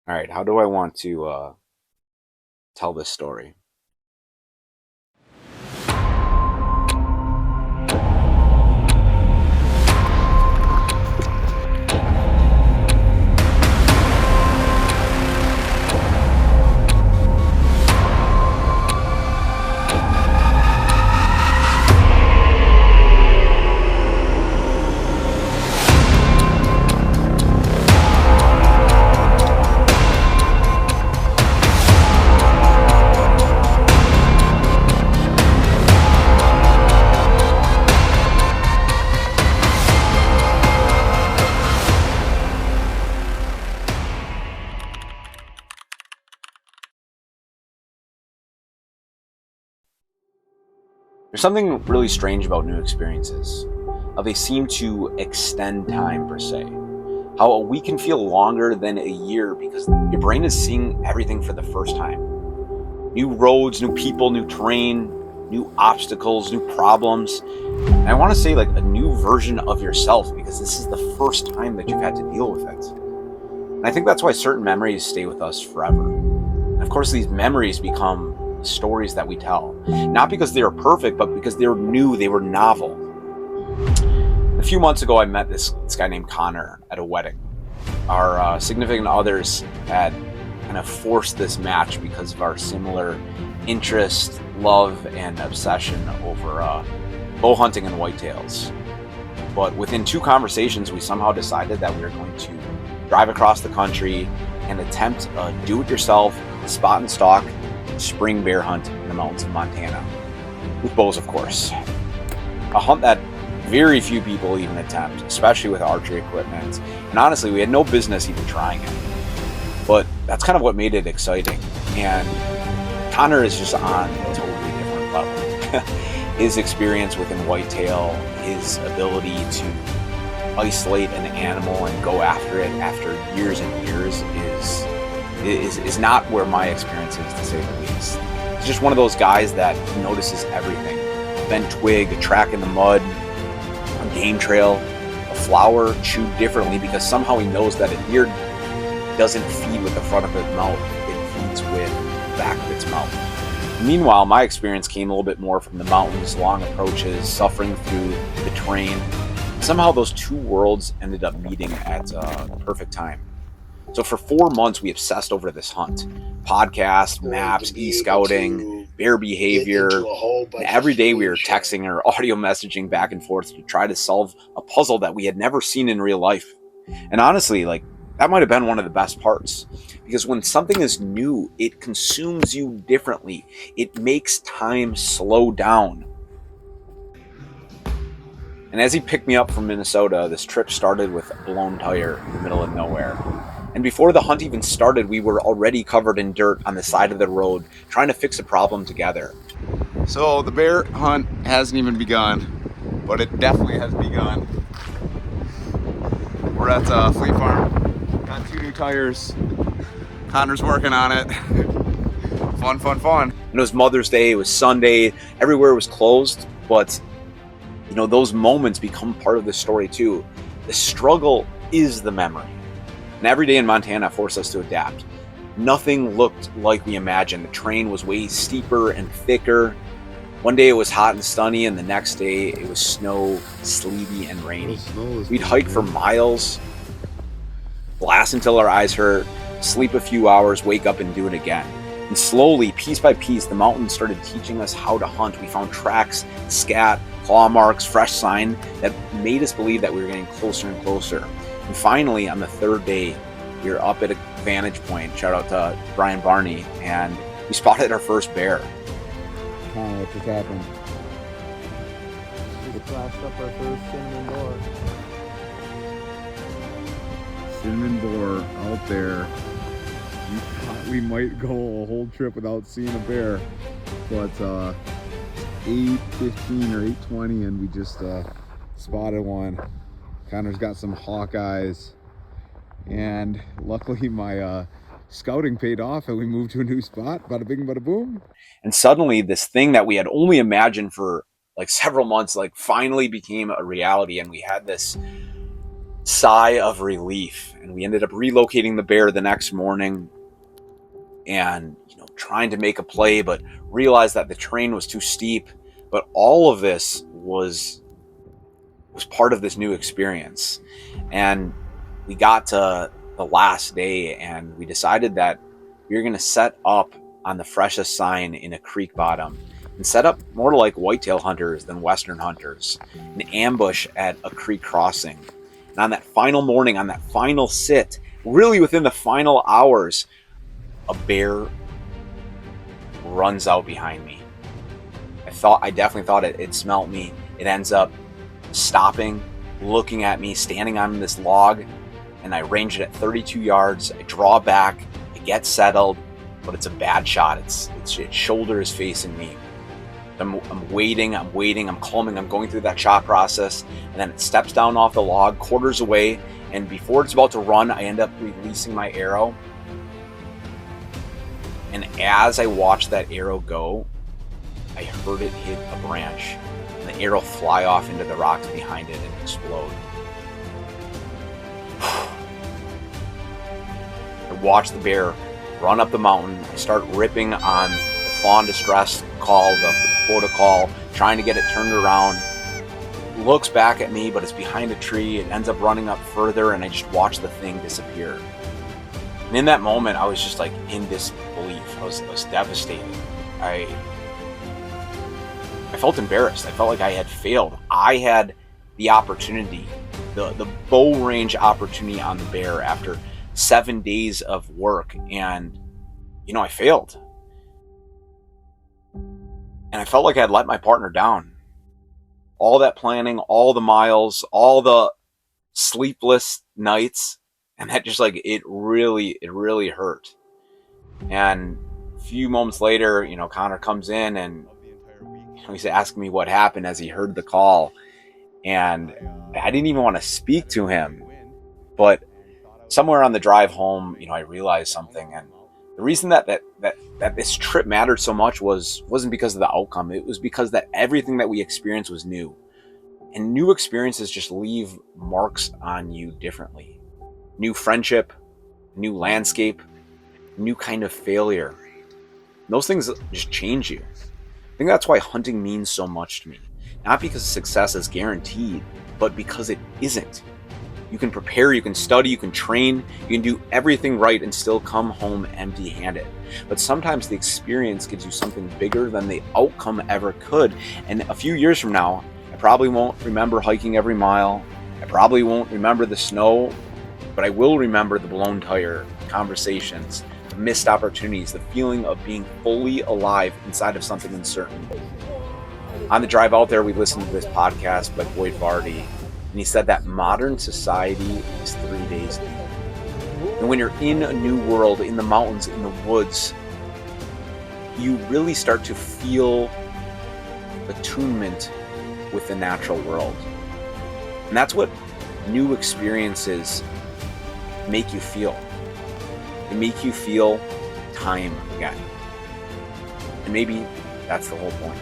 All right, how do I want to tell this story? There's something really strange about new experiences. How they seem to extend time, per se. How a week can feel longer than a year because your brain is seeing everything for the first time. New roads, new people, new terrain, new obstacles, new problems. And I want to say, like, a new version of yourself because this is the first time that you've had to deal with it. And I think that's why certain memories stay with us forever. And of course, these memories become stories that we tell. Not because they were perfect, but because they were new, they were novel. A few months ago, I met this guy named Connor at a wedding. Our significant others had kind of forced this match because of our similar interest, love, and obsession over bow hunting and whitetails. But within two conversations, we somehow decided that we were going to drive across the country and attempt a do-it-yourself spot and stalk spring bear hunt in the mountains of Montana. With bows, of course. A hunt that very few people even attempt, especially with archery equipment. And honestly, we had no business even trying it. But that's kind of what made it exciting. And Connor is just on a totally different level. His experience within whitetail, his ability to isolate an animal and go after it after years and years is not where my experience is, to say the least. He's just one of those guys that notices everything. A bent twig, a track in the mud, a game trail, a flower chewed differently because somehow he knows that a deer doesn't feed with the front of its mouth, it feeds with the back of its mouth. Meanwhile, my experience came a little bit more from the mountains, long approaches, suffering through the terrain. Somehow those two worlds ended up meeting at the perfect time. So for 4 months, we obsessed over this hunt. Podcast, maps, e-scouting, bear behavior. And every day we were texting or audio messaging back and forth to try to solve a puzzle that we had never seen in real life. And honestly, that might have been one of the best parts. Because when something is new, it consumes you differently. It makes time slow down. And as he picked me up from Minnesota, this trip started with a blown tire in the middle of nowhere. And before the hunt even started, we were already covered in dirt on the side of the road, trying to fix a problem together. So the bear hunt hasn't even begun, but it definitely has begun. We're at Fleet Farm, got 2 new tires. Connor's working on it. Fun, fun, fun. And it was Mother's Day, it was Sunday, everywhere was closed, but those moments become part of the story too. The struggle is the memory. And every day in Montana forced us to adapt. Nothing looked like we imagined. The terrain was way steeper and thicker. One day it was hot and sunny, and the next day it was snow, sleety, and rainy. We'd hike for miles, blast until our eyes hurt, sleep a few hours, wake up and do it again. And slowly, piece by piece, the mountains started teaching us how to hunt. We found tracks, scat, claw marks, fresh sign that made us believe that we were getting closer and closer. And finally, on the third day, we were up at a vantage point, shout out to Brian Barney, and we spotted our first bear. What just happened? We flashed up our first cinnamon door. Cinnamon door out there. We thought we might go a whole trip without seeing a bear, but 8:15 or 8:20 and we just spotted one. Connor's got some hawk eyes, and luckily my scouting paid off and we moved to a new spot. Bada bing, bada boom. And suddenly this thing that we had only imagined for several months finally became a reality, and we had this sigh of relief. And we ended up relocating the bear the next morning and, trying to make a play, but realized that the terrain was too steep. But all of this was part of this new experience. And we got to the last day and we decided that we were going to set up on the freshest sign in a creek bottom and set up more like whitetail hunters than Western hunters, an ambush at a creek crossing. And on that final morning, on that final sit, really within the final hours, a bear runs out behind me. I definitely thought it smelt me. It ends up stopping, looking at me, standing on this log, and I range it at 32 yards. I draw back, I get settled, but it's a its shoulder is facing me. I'm waiting, I'm calming, I'm going through that shot process, and then it steps down off the log, quarters away, and before it's about to run, I end up releasing my arrow. And as I watched that arrow go, I heard it hit a branch, and the arrow fly off into the rocks behind it and explode. I watched the bear run up the mountain. I start ripping on the fawn distress call, the quota call, trying to get it turned around. It looks back at me, but it's behind a tree. It ends up running up further, and I just watch the thing disappear. And in that moment, I was just like in disbelief. I was devastated. I felt embarrassed. I felt like I had failed. I had the opportunity, the bow range opportunity on the bear after 7 days of work, and I failed. And I felt like I had let my partner down. All that planning, all the miles, all the sleepless nights, and that just it really hurt. And a few moments later, Connor comes in and he's asking me what happened as he heard the call. And I didn't even want to speak to him, but somewhere on the drive home, I realized something. And the reason that this trip mattered so much wasn't because of the outcome. It was because that everything that we experienced was new. And new experiences just leave marks on you differently. New friendship, new landscape, new kind of failure. And those things just change you. I think that's why hunting means so much to me. Not because success is guaranteed, but because it isn't. You can prepare, you can study, you can train, you can do everything right and still come home empty-handed. But sometimes the experience gives you something bigger than the outcome ever could. And a few years from now, I probably won't remember hiking every mile. I probably won't remember the snow, but I will remember the blown tire, conversations, the missed opportunities, the feeling of being fully alive inside of something uncertain. On the drive out there, we listened to this podcast by Boyd Vardy, and he said that modern society is 3 days deep. And when you're in a new world, in the mountains, in the woods, you really start to feel attunement with the natural world. And that's what new experiences make you feel. They make you feel time again. And maybe that's the whole point.